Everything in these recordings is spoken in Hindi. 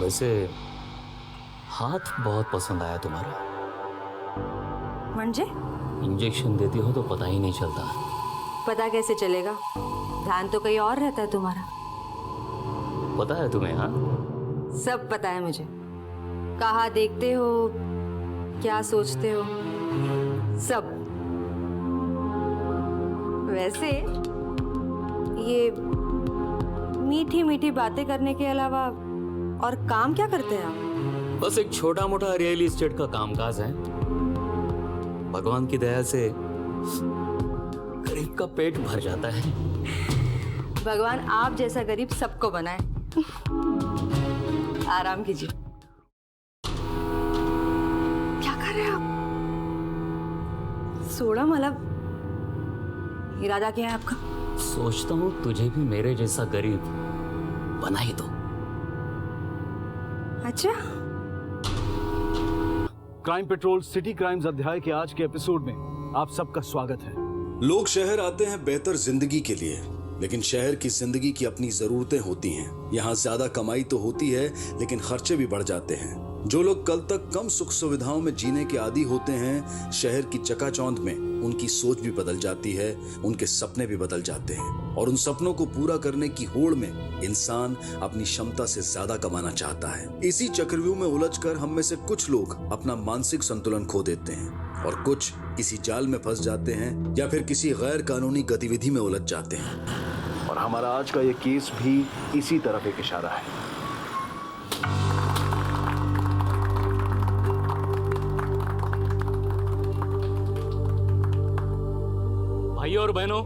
वैसे हाथ बहुत पसंद आया तुम्हारा। म्हणजे इंजेक्शन देती हो तो पता ही नहीं चलता। पता कैसे चलेगा? ध्यान तो कहीं और रहता है तुम्हारा। पता है तुम्हें? हाँ, सब पता है मुझे। कहाँ देखते हो, क्या सोचते हो, सब। वैसे ये मीठी मीठी बातें करने के अलावा और काम क्या करते हैं आप? बस एक छोटा मोटा रियल एस्टेट का कामकाज है। भगवान की दया से गरीब का पेट भर जाता है। भगवान आप जैसा गरीब सबको बनाए। आराम कीजिए। क्या कर रहे हैं आप? सोडा मतलब इरादा क्या है आपका? सोचता हूँ तुझे भी मेरे जैसा गरीब बना ही दो। अच्छा, क्राइम पेट्रोल सिटी क्राइम्स अध्याय के आज के एपिसोड में आप सबका स्वागत है। लोग शहर आते हैं बेहतर जिंदगी के लिए, लेकिन शहर की जिंदगी की अपनी जरूरतें होती हैं। यहाँ ज्यादा कमाई तो होती है, लेकिन खर्चे भी बढ़ जाते हैं। जो लोग कल तक कम सुख सुविधाओं में जीने के आदी होते हैं, शहर की चकाचौंध में उनकी सोच भी बदल जाती है, उनके सपने भी बदल जाते हैं, और उन सपनों को पूरा करने की होड़ में इंसान अपनी क्षमता से ज्यादा कमाना चाहता है। इसी चक्रव्यूह में उलझकर हम में से कुछ लोग अपना मानसिक संतुलन खो देते हैं, और कुछ किसी जाल में फंस जाते हैं या फिर किसी गैर कानूनी गतिविधि में उलझ जाते हैं। और हमारा आज का ये केस भी इसी तरफ एक इशारा है। भाइयों और बहनों,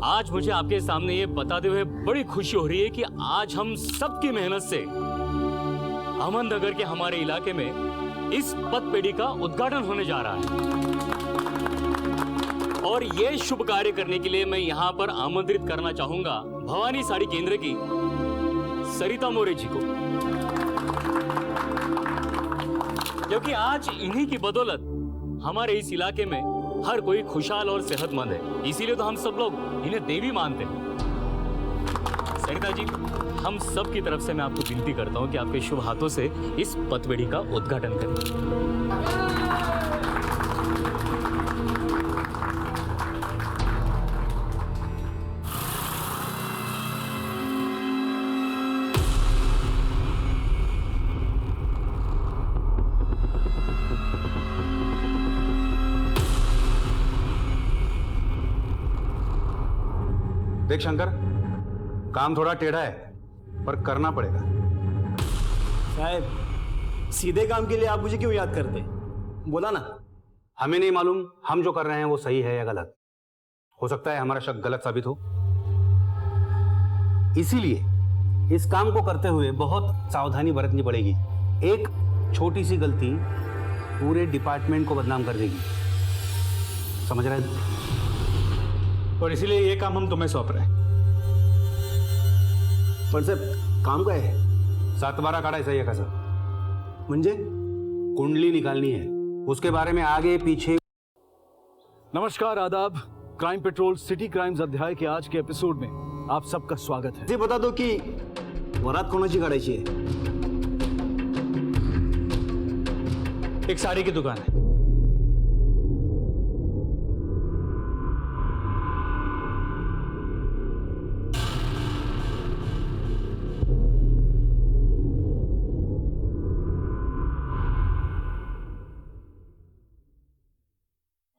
आज मुझे आपके सामने ये बताते हुए बड़ी खुशी हो रही है कि आज हम सबकी मेहनत से अहमदनगर के हमारे इलाके में इस पतपेढ़ी का उद्घाटन होने जा रहा है। और ये शुभ कार्य करने के लिए मैं यहाँ पर आमंत्रित करना चाहूंगा भवानी साड़ी केंद्र की सरिता मोरे जी को, क्योंकि आज इन्हीं की बदौलत हमारे इस इलाके में हर कोई खुशहाल और सेहतमंद है। इसीलिए तो हम सब लोग इन्हें देवी मानते हैं। सरिता जी, हम सब की तरफ से मैं आपको विनती करता हूं कि आपके शुभ हाथों से इस पतपेढ़ी का उद्घाटन करें। देख शंकर, काम थोड़ा टेढ़ा है पर करना पड़ेगा। साहब, सीधे काम के लिए आप मुझे क्यों याद करते? बोला ना। हमें नहीं मालूम हम जो कर रहे हैं वो सही है या गलत। हो सकता है हमारा शक गलत साबित हो, इसीलिए इस काम को करते हुए बहुत सावधानी बरतनी पड़ेगी। एक छोटी सी गलती पूरे डिपार्टमेंट को बदनाम कर देगी, समझ रहे हैं? और इसीलिए ये काम हम तुम्हें सौंप रहे हैं। पर साहब, काम का है 7/12 काढायचा है कसं? म्हणजे कुंडली निकालनी है, उसके बारे में आगे पीछे। नमस्कार, आदाब। क्राइम पेट्रोल सिटी क्राइम्स अध्याय के आज के एपिसोड में आप सबका स्वागत है। ये बता दो कि वरात कोणाची काढायची है? एक साड़ी की दुकान है।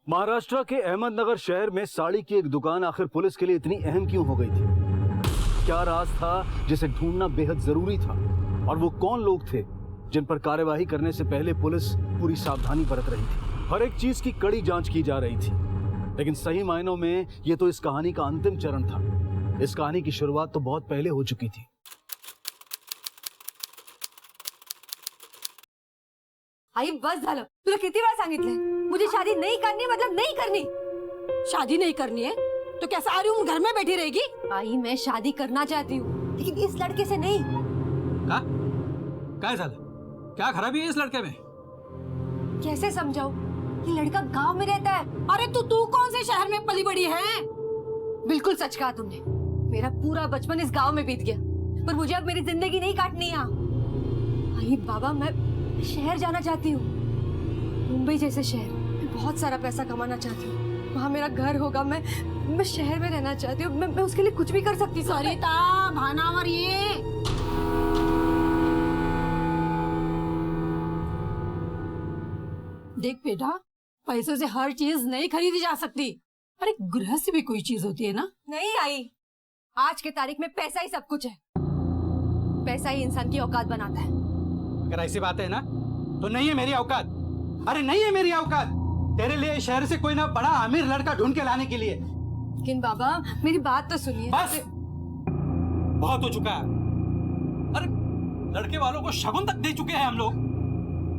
महाराष्ट्र के अहमदनगर शहर में साड़ी की एक दुकान आखिर पुलिस के लिए इतनी अहम क्यों हो गई थी? क्या राज था जिसे ढूंढना बेहद जरूरी था? और वो कौन लोग थे जिन पर कार्यवाही करने से पहले पुलिस पूरी सावधानी बरत रही थी? हर एक चीज की कड़ी जांच की जा रही थी, लेकिन सही मायनों में ये तो इस कहानी का अंतिम चरण था। इस कहानी की शुरुआत तो बहुत पहले हो चुकी थी। आई बस झालं। तुला किती बार सांगितलंय, मुझे शादी नहीं करनी मतलब नहीं करनी। शादी नहीं करनी है तो क्या सारी उम्र घर में बैठी रहेगी? आई, मैं शादी करना चाहती हूँ, लेकिन इस लड़के से नहीं। काय झालं? क्या खराबी है इस लड़के में? कैसे समझाऊं? ये लड़का गांव में रहता है। अरे तू कौन से शहर में पली बड़ी है? बिल्कुल सच कहा तुमने। मेरा पूरा बचपन इस गांव में बीत गया, पर मुझे अब मेरी जिंदगी नहीं काटनी यहाँ। नहीं बाबा, मैं शहर जाना चाहती हूँ, मुंबई जैसे शहर। मैं बहुत सारा पैसा कमाना चाहती हूँ, वहाँ मेरा घर होगा। मैं शहर में रहना चाहती हूँ। मैं उसके लिए कुछ भी कर सकती हूँ। सरिता भानावर ये देख बेटा, पैसों से हर चीज नहीं खरीदी जा सकती। अरे गृहस्थ भी कोई चीज होती है ना। नहीं आई, आज के तारीख में पैसा ही सब कुछ है। पैसा ही इंसान की औकात बनाता है। अगर ऐसी बात है ना तो नहीं है मेरी औकात। अरे नहीं है मेरी औकात तेरे लिए शहर से कोई ना बड़ा अमीर लड़का ढूंढ के लाने के लिए। लेकिन बाबा मेरी बात तो सुनिए। बस बहुत हो चुका है। अरे लड़के वालों को शगुन तक दे चुके हैं हम लोग।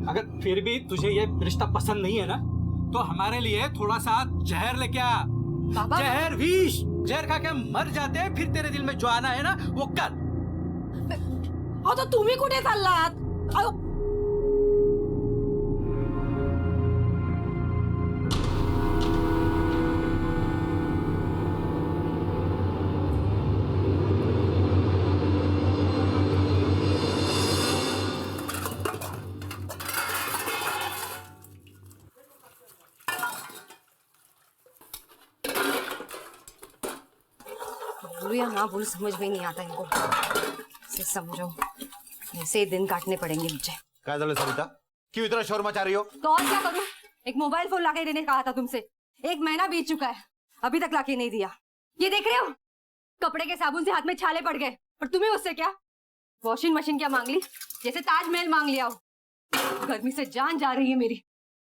अगर फिर भी तुझे ये रिश्ता पसंद नहीं है ना तो हमारे लिए थोड़ा सा जहर लेके आ। बाबा जहर विष, जहर खा के मर जाते हैं, फिर तेरे दिल में जो आना है ना वो कर। अहो तो तुम्ही कुठे चाललात? अहो बोलूं या ना बोलूं समझ में नहीं आता इनको। इसे समझो, ऐसे ही दिन काटने पड़ेंगे मुझे। काय झालं सरिता, क्यों इतना शोर मचा रही हो? तो और क्या करूं? एक मोबाइल फोन लाके देने कहा था तुमसे, 1 महीना बीत चुका है, अभी तक लाके नहीं दिया। ये देख रहे हो, कपड़े के साबुन से हाथ में छाले पड़ गए, और तुम्हें उससे क्या वॉशिंग मशीन क्या मांग ली, जैसे ताजमहल मांग लिया हो। गर्मी से जान जा रही है मेरी।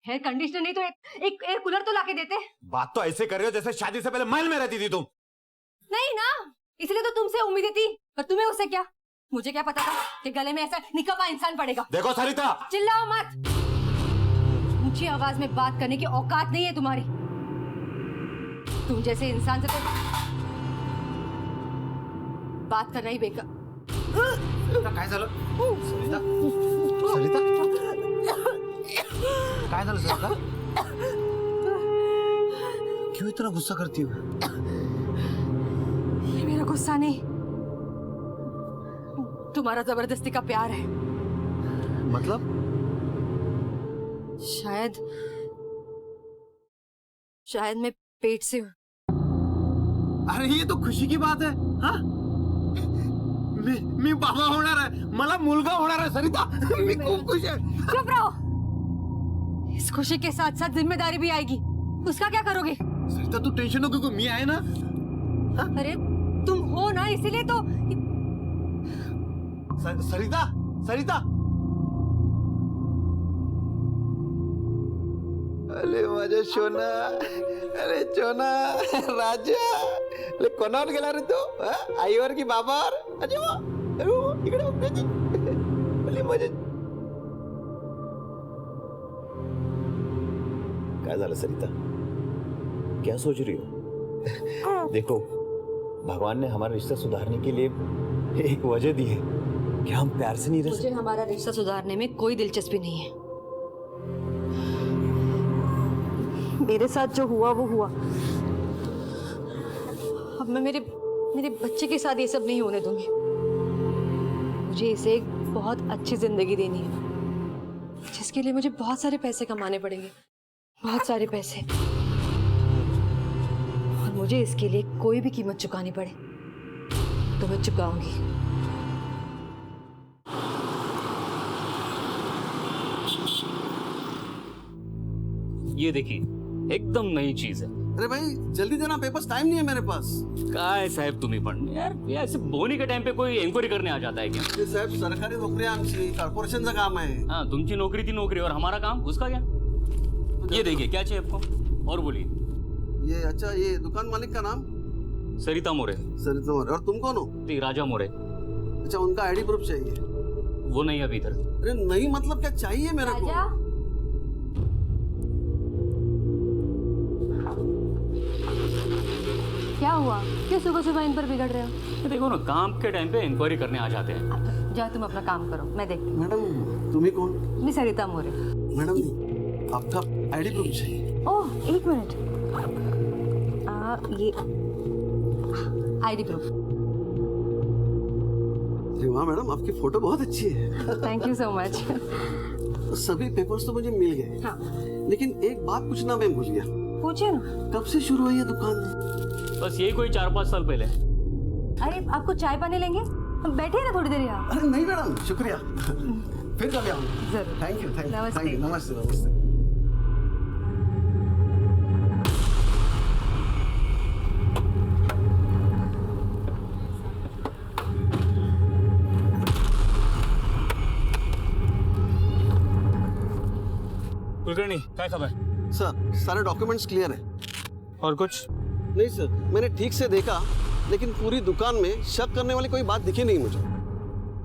हेयर कंडीशनर नहीं तो एक एयर कूलर तो लाके देते। बात तो ऐसे कर रही हो जैसे शादी से पहले महल में रहती थी तुम। नहीं ना, इसलिए तो तुमसे उम्मीदें थी, पर तुम्हें उससे क्या? मुझे क्या पता था कि गले में ऐसा निकम्मा इंसान पड़ेगा। देखो सरिता, चिल्लाओ मत, ऊंची आवाज में बात करने की औकात नहीं है तुम्हारी। तुम जैसे इंसान से तो बात करना ही बेकार। काय झालं सरिता? सरिता काय झालं सरिता? क्यों इतना गुस्सा करती हो? ये मेरा गुस्सा नहीं, तुम्हारा जबरदस्ती का प्यार है। मतलब शायद मैं पेट से हूँ। अरे ये तो खुशी की बात है। हाँ, मी बाबा होणार आहे, मला मुलगा होणार आहे सरिता। मी खूप खुश आहे। चुप रहो, इस खुशी के साथ साथ जिम्मेदारी भी आएगी। उसका क्या करोगे? सरिता तू टेंशन नको, मी आहे ना। अरे तुम हो ना, इसीलिए तो। सरिता, सरिता, अरे माझ्या सोना, अरे सोना राजा, अरे कोणावर गेला रे तू? आईवर की बाबावर? अरे वा, अरे वा, इकडे बघ रे. अरे माझ्या. क्या झालं सरिता, क्या सोच रही हो? देखो, भगवान ने हमारा रिश्ता सुधारने के लिए एक वजह दी है कि हम प्यार से नहीं रह मुझे हमारा रिश्ता सुधारने में कोई दिलचस्पी नहीं है। मेरे साथ जो हुआ वो हुआ। अब मैं मेरे बच्चे के साथ ये सब नहीं होने दूंगी। मुझे इसे एक बहुत अच्छी जिंदगी देनी है, जिसके लिए मुझे बहुत सारे पैसे कमाने पड़ेंगे, बहुत सारे पैसे। और मुझे इसके लिए कोई भी कीमत चुकानी पड़े तो मैं चुकाऊंगी। ये देखिए, एकदम नई चीज है। अरे भाई जल्दी देना पेपर्स, टाइम नहीं है मेरे पास। काय साहेब तुम्ही पण यार, ये ऐसे बोनी के टाइम पे कोई एन्क्वायरी करने आ जाता है क्या? ते साहेब सरकारी नोकरी आहे आमची, कॉर्पोरेशनचं काम आहे। हाँ, तुमची नौकरी थी नौकरी, और हमारा काम उसका क्या? ये देखिए, क्या चाहिए आपको? और बोलिए। ये अच्छा, ये दुकान मालिक का नाम? सरिता मोरे। सरिता मोरे। और तुम कौन हो? जी, राजा मोरे। अच्छा, उनका आईडी प्रूफ चाहिए। वो नहीं अभी इधर। अरे नहीं मतलब क्या चाहिए मेरे को? राजा, क्या हुआ? क्यों सुबह सुबह इन पर बिगड़ रहे हो? देखो ना, काम के टाइम पे इंक्वायरी करने आ जाते हैं। जाओ तुम अपना काम करो, मैं देखती हूँ। मैडम तुम्ही कौन? मैं सरिता मोरे। मैडम आपका आईडी प्रूफ चाहिए। ओह, 1 मिनट। ये आईडी प्रूफ। अरे वाह मैडम, आपकी फोटो बहुत अच्छी है। Thank you so much. सभी पेपर्स तो मुझे मिल गए, हाँ। लेकिन एक बात पूछना मैं भूल गया। पूछिए ना। कब से शुरू हुई है दुकान? बस यही कोई 4-5 साल पहले। अरे आपको चाय पानी लेंगे? बैठिए ना थोड़ी देर यहाँ। अरे नहीं मैडम, शुक्रिया। फिर कभी आऊंगा। जरूर। थैंक यू, थैंक यू, नमस्ते। Thank you. नमस्ते, नमस्ते। कुलकर्णी, क्या खबर? सर, सारे डॉक्यूमेंट्स क्लियर है। और कुछ? नहीं सर, मैंने ठीक से देखा, लेकिन पूरी दुकान में शक करने वाली कोई बात दिखी नहीं मुझे।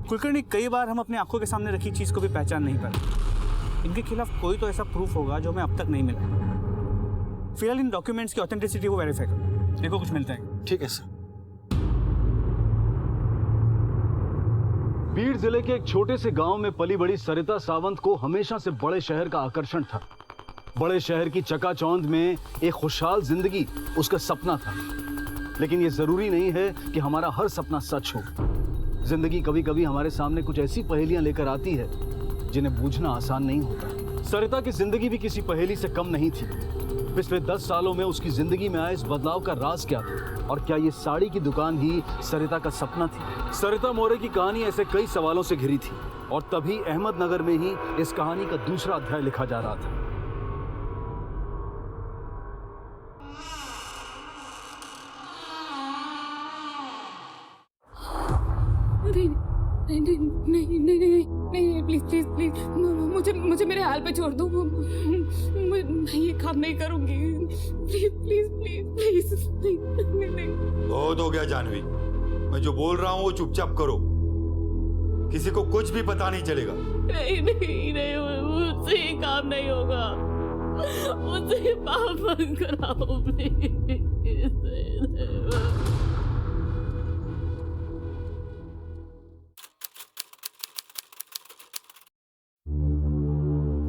कुलकर्णी, कई बार हम अपनी आंखों के सामने रखी चीज को भी पहचान नहीं पाते। इनके खिलाफ कोई तो ऐसा प्रूफ होगा जो हमें अब तक नहीं मिला। फिलहाल इन डॉक्यूमेंट्स की ऑथेंटिसिटी को वेरीफाई करो, देखो कुछ मिलता है। ठीक है सर। बीड़ जिले के एक छोटे से गांव में पली बड़ी सरिता सावंत को हमेशा से बड़े शहर का आकर्षण था। बड़े शहर की चकाचौंध में एक खुशहाल जिंदगी उसका सपना था। लेकिन यह जरूरी नहीं है कि हमारा हर सपना सच हो। जिंदगी कभी कभी हमारे सामने कुछ ऐसी पहेलियां लेकर आती है जिन्हें बूझना आसान नहीं होता। सरिता की जिंदगी भी किसी पहेली से कम नहीं थी। पिछले 10 सालों में उसकी जिंदगी में आए इस बदलाव का राज क्या था? और क्या ये साड़ी की दुकान ही सरिता का सपना थी? सरिता मोरे की कहानी ऐसे कई सवालों से घिरी थी और तभी अहमदनगर में ही इस कहानी का दूसरा अध्याय लिखा जा रहा था। नहीं नहीं नहीं नहीं नहीं नहीं, प्लीज प्लीज प्लीज मुझे मुझे मेरे हाल पे छोड़ दो। मैं ये काम नहीं करूंगी। प्लीज प्लीज प्लीज प्लीज नहीं। बहुत हो गया जानवी, मैं जो बोल रहा हूँ वो चुपचाप करो, किसी को कुछ भी पता नहीं चलेगा। नहीं नहीं नहीं, मुझसे ये काम नहीं होगा। मुझसे पाप बंद कराओ please.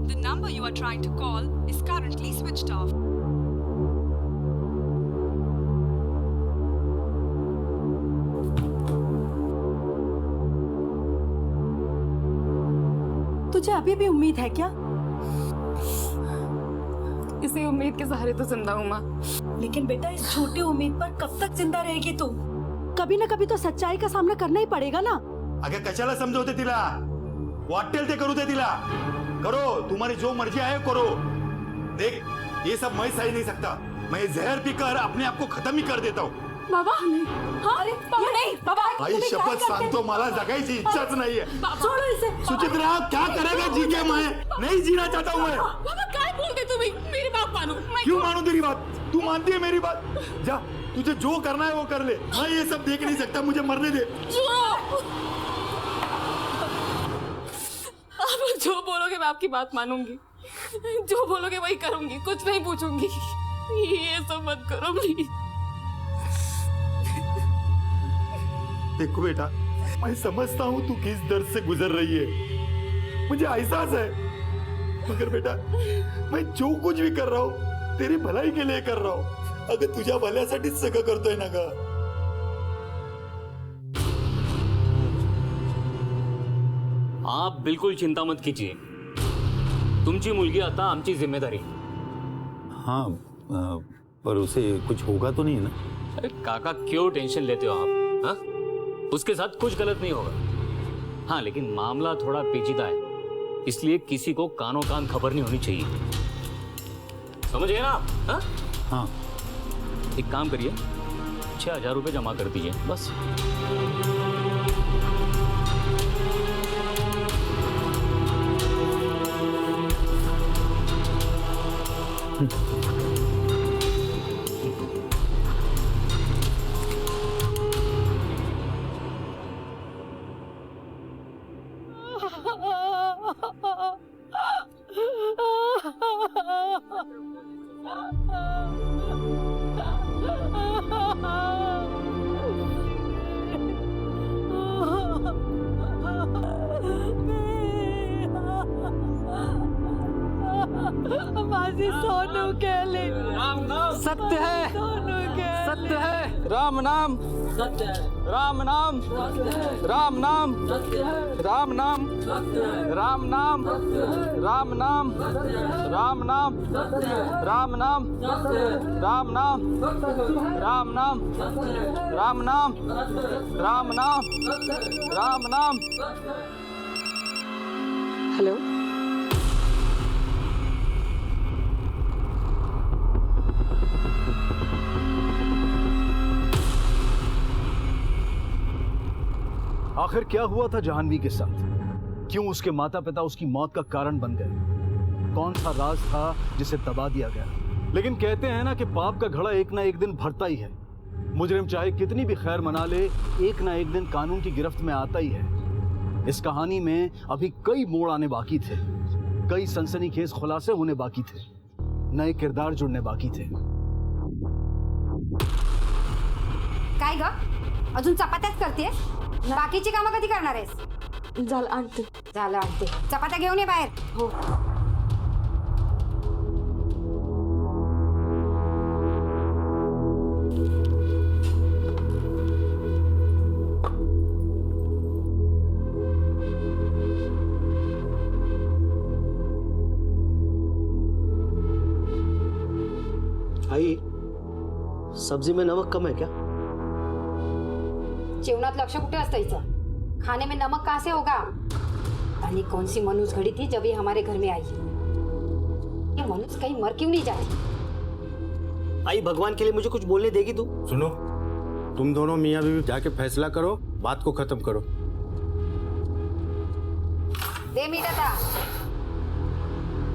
The number you are trying to call is currently switched off. तुझे अभी भी उम्मीद है क्या? इसी उम्मीद के सहारे तो जिंदा हूँ माँ। लेकिन बेटा, इस छोटी उम्मीद पर कब तक जिंदा रहेगी तू? कभी ना कभी तो सच्चाई का सामना करना ही पड़ेगा ना। अगं कशाला समजवते तिला? वाटेल ते करू दे तिला। करो, तुम्हारी जो मर्जी आहे करो। देख, ये सब मैं सही नहीं सकता। मैं जहर पीकर अपने आप को खत्म ही कर देता हूँ। बाबा नहीं, हाँ अरे बाबा नहीं, बाबा आई शपथ सांगतो, मला जगायची इच्छाच नाहीये। छोड़ो इसे। सुचित्रा, क्या करेगा जी के? मैं नहीं जीना चाहता हूँ। मैं बाबा काय बोलते तुम्ही? मेरी बात मानो। क्यों मानू तेरी बात? तू मानती है मेरी बात? जा, तुझे जो करना है वो कर ले। मैं ये सब देख नहीं सकता, मुझे मरने दे। आप जो बोलोगे मैं आपकी बात मानूंगी, जो बोलोगे वही करूंगी, कुछ नहीं पूछूंगी। ये सब मत करो प्लीज। देखो बेटा, मैं समझता हूँ तू किस दर्द से गुजर रही है, मुझे एहसास है। मगर बेटा, मैं जो कुछ भी कर रहा हूँ तेरी भलाई के लिए कर रहा हूँ। अगर तुझ्या भल्यासाठीच सगळं करतोय ना ग। आप बिलकुल चिंता मत कीजिए, तुमची मुलगी आता आमची जिम्मेदारी। हाँ, पर उसे कुछ होगा तो नहीं है ना? अरे काका, क्यों टेंशन लेते हो आप? हाँ, उसके साथ कुछ गलत नहीं होगा। हाँ, लेकिन मामला थोड़ा पेचीदा है, इसलिए किसी को कानों कान खबर नहीं होनी चाहिए। समझ गए ना आप? हाँ हाँ। एक काम करिए, 6,000 रुपये जमा कर दीजिए बस। मासी सोनू के लिए सत्य है, सोनू के सत्य है। राम नाम राम नाम राम नाम राम नाम राम नाम राम नाम राम नाम राम नाम राम नाम राम नाम राम नाम राम नाम राम नाम। हेलो, आखिर क्या हुआ था जाह्नवी के साथ? क्यों उसके माता पिता उसकी मौत का कारण बन गए? कौन सा राज था जिसे दबा दिया गया? लेकिन कहते हैं ना कि पाप का घड़ा एक ना एक दिन भरता ही है। मुजरिम चाहे कितनी भी खैर मना ले, एक ना एक दिन कानून की गिरफ्त में आता ही है। इस कहानी में अभी कई मोड़ आने बाकी थे, कई सनसनीखेज खुलासे होने बाकी थे, नए किरदार जुड़ने बाकी थे। काय ग, अजून चपात्याच करतेस? बाकीची कामं कधी करणार आहेस? झालं आणते. झालं आणते. चपात्या घेऊन ये बाहेर. हो. आई, सब्जी में नमक कम है क्या? जेवणात लक्ष कुठे असतं हिचं? खाने में नमक कहाँ से होगा? आणि कौन सी मनुष्य घड़ी थी जब ये हमारे घर में आई? ये मनुष्य कहीं मर क्यों नहीं जाती? आई, भगवान के लिए मुझे कुछ बोलने देगी तू? सुनो, तुम दोनों मियाँ बीवी जाके फैसला करो, बात को खत्म करो। दे मीठ आता.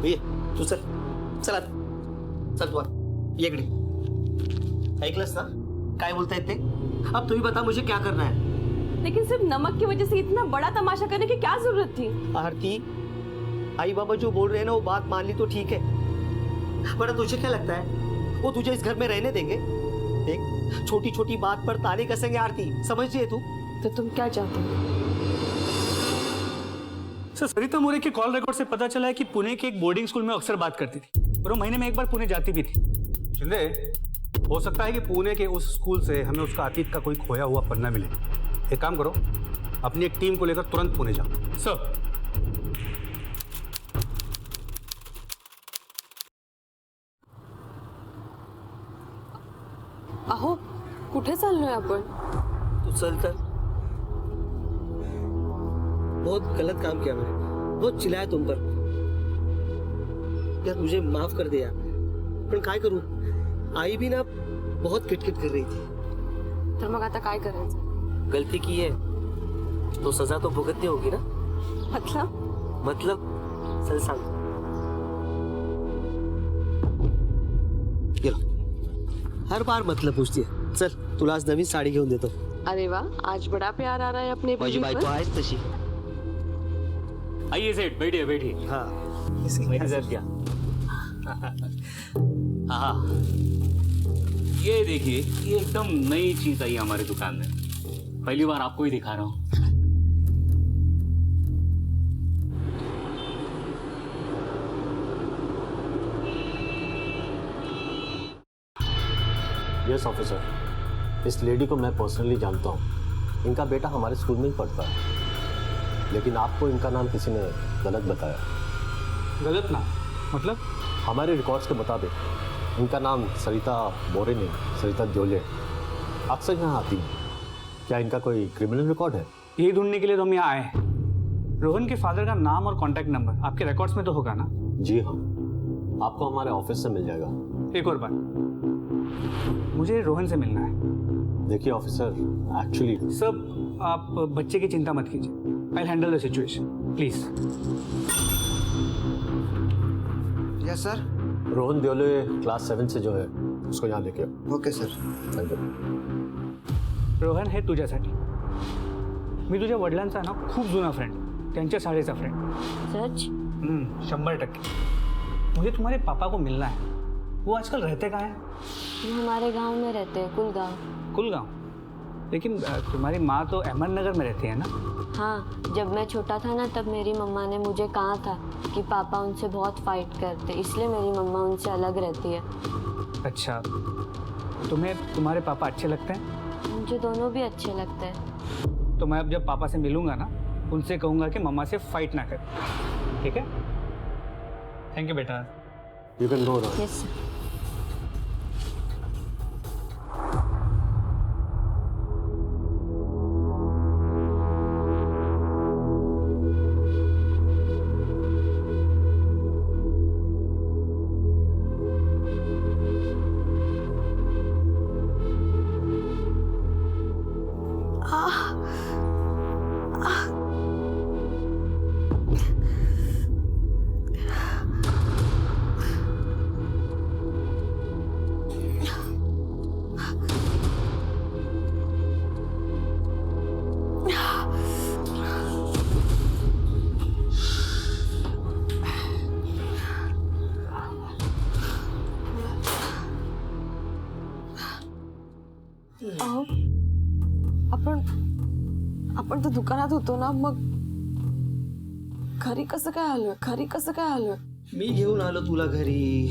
ये तू चल चल आता. चल तू आता. ये इकडे. ऐकलंस ना काय बोलतायत ते? अब तू ही बता मुझे क्या करना है? लेकिन सिर्फ नमक की वजह से इतना बड़ा तमाशा करने की क्या जरूरत थी? आरती, आई बाबा जो बोल रहे हैं ना वो बात मान ली तो ठीक है, पर तुझे क्या लगता है वो तुझे इस घर में रहने देंगे? देख, छोटी छोटी बात पर ताने कसेंगे आरती, समझ रही है तू? तो तुम क्या चाहते हो? सर, सरिता मोरे के कॉल रिकॉर्ड से पता चला है कि पुणे के एक बोर्डिंग स्कूल में अक्सर बात करती थी और वो महीने में एक बार पुणे जाती भी थी। शिंदे, हो सकता है कि पुणे के उस स्कूल से हमें उसका अतीत का कोई खोया हुआ पन्ना मिले। एक काम करो, अपनी एक टीम को लेकर तुरंत पुणे जाओ। सर, अहो, कुठे चाललोय आपण? तू चल तर. बहुत गलत काम किया मैंने, बहुत चिल्लाया तुम पर. यार मुझे माफ कर दे यार, पण काय करूं, आई भी ना बहुत किटकिट कर रही थी. तर मग आता काय करायचं? गलती की है तो सजा तो भुगतनी होगी ना. मतलब चल सांग. ये लो. हर बार मतलब पूछती है. चल तुला आज नवीन साडी घेऊन देतो. अरे वाह, आज बड़ा प्यार आ रहा है अपने माझी बीवी बायको पर. आहेच तशी. आइए सेठ, बैठिए बैठिए। हाँ सर क्या? हाँ, ये देखिए, ये एकदम नई चीज आई हमारी दुकान में, पहली बार आपको ही दिखा रहा हूँ। यस ऑफिसर, इस लेडी को मैं पर्सनली जानता हूँ। इनका बेटा हमारे स्कूल में ही पढ़ता है, लेकिन आपको इनका नाम किसी ने गलत बताया। गलत नाम मतलब? हमारे रिकॉर्ड्स के मुताबिक इनका नाम सरिता मोरे नहीं, सरिता द्योले अक्सर यहाँ आती है। क्या इनका कोई क्रिमिनल रिकॉर्ड है? यही ढूंढने के लिए तो हम यहाँ आए हैं। रोहन के फादर का नाम और कॉन्टैक्ट नंबर आपके रिकॉर्ड्स में तो होगा ना? जी हाँ, आपको हमारे ऑफिस से मिल जाएगा। एक और बात, मुझे रोहन से मिलना है। देखिए ऑफिसर, एक्चुअली सब आप बच्चे की चिंता मत कीजिए, I handle the situation, please. Yes sir. Rohan Dyole class 7 से जो है उसको यहाँ लेके आओ। Okay sir. Thank you. Rohan हे तुझ्यासाठी. मी तुझ्या वडिलांचा ना खूप जुना फ्रेंड, त्यांच्या शाळेचा फ्रेंड. सच? 100%. मुझे तुम्हारे पापा को मिलना है। वो आजकल रहते कहाँ हैं? वो हमारे गांव में रहते हैं, कुलगांव। कुलगांव? लेकिन तुम्हारी माँ तो अहमदनगर में रहती है ना? हाँ, जब मैं छोटा था ना तब मेरी मम्मा ने मुझे कहा था कि पापा उनसे बहुत फाइट करते, इसलिए मेरी मम्मा उनसे अलग रहती है। अच्छा, तुम्हें तुम्हारे पापा अच्छे लगते हैं? मुझे दोनों भी अच्छे लगते हैं। तो मैं अब जब पापा से मिलूंगा ना, उनसे कहूंगा कि मम्मा से फाइट ना करें, ठीक है? थैंक यू बेटा। You can go now. Yes sir. आपण तर दुकानात होतो ना, मग घरी कसं काय आलं? घरी कसं काय आलं? मी घेऊन आलो तुला घरी.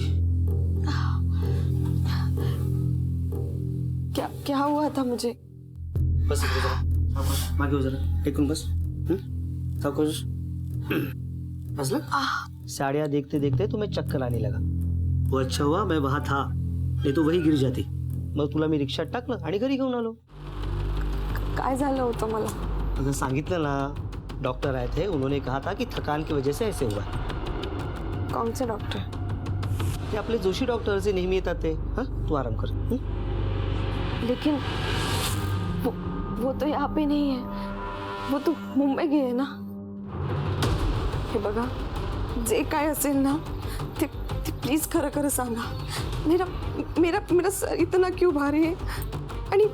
क्या क्या हुआ था मुझे? बस इकडे जरा मागे हो जरा, टेकून बस. सावकाश. हंसला? साड़ियाँ देखते देखते तुम्हें चक्कर आने लगा. वो अच्छा हुआ मैं वहां था, नहीं तो वही गिर जाती. मग तुला मी रिक्षात टाकलं आणि घरी घेऊन आलो. काय झालं होतं मला? अगर सांगितलं ना, डॉक्टर आए थे, उन्होंने कहा था कि थकान की वजह से ऐसे हुआ. कौन से डॉक्टर? ते आपले जोशी डॉक्टर जे नेहमी येतात ते. हाँ, तू आराम कर. लेकिन वो तो यहाँ पे नहीं है, वो तो मुंबई गए है ना. हे बघा, जे काय असेल ना ते प्लीज खरं खरं सांगा. मेरा मेरा मेरा सर इतना क्यों भारी है आणि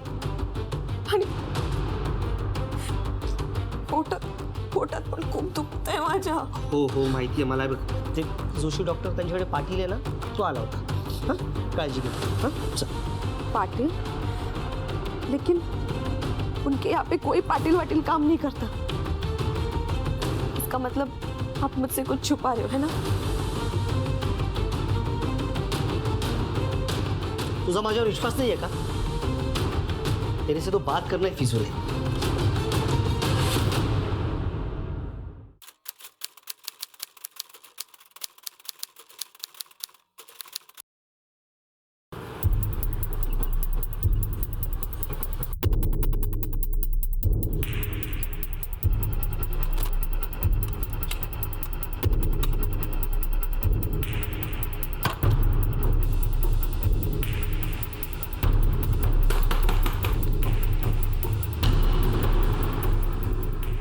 पोटात पण खूप दुखतंय माझ्या. हो हो माहिती आहे मला. बघ ते जोशी डॉक्टर त्यांच्याकडे पाटील आहे ना, तो आला होता. हाँ, काळजी घे. हाँ, चल. पाटिल? लेकिन उनके यहाँ पे कोई पाटिल वाटिल काम नहीं करता. इसका मतलब आप मुझसे कुछ छुपा रहे हो, है ना? तुझा माझ्यावर विश्वास नहीं है का? तेरे से तो बात करना ही फिजूल है.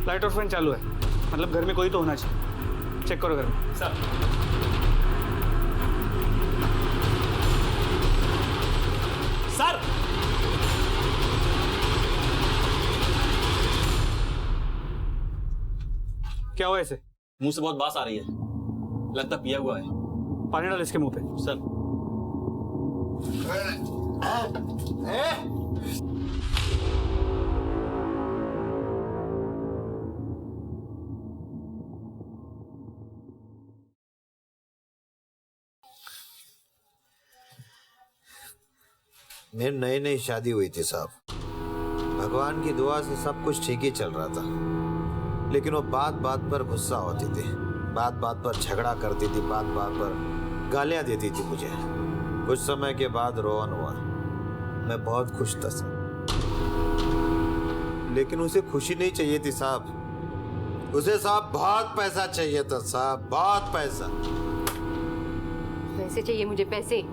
लाइट और फैन चालू है, मतलब घर में कोई तो होना चाहिए. चेक करो घर में. सर सर क्या हुआ ऐसे? मुंह से बहुत बास आ रही है, लगता पिया हुआ है. पानी डाल इसके मुंह पे. सर मेरी नई नई शादी हुई थी साहब. भगवान की दुआ से सब कुछ ठीक ही चल रहा था, लेकिन वो बात बात पर गुस्सा होती थी, बात बात पर झगड़ा करती थी, बात बात पर गालियां देती थी मुझे. कुछ समय के बाद रोहन हुआ. मैं बहुत खुश था साहब, लेकिन उसे खुशी नहीं चाहिए थी साहब. उसे साहब बहुत पैसा चाहिए था साहब, बहुत पैसा. पैसे चाहिए मुझे, पैसे.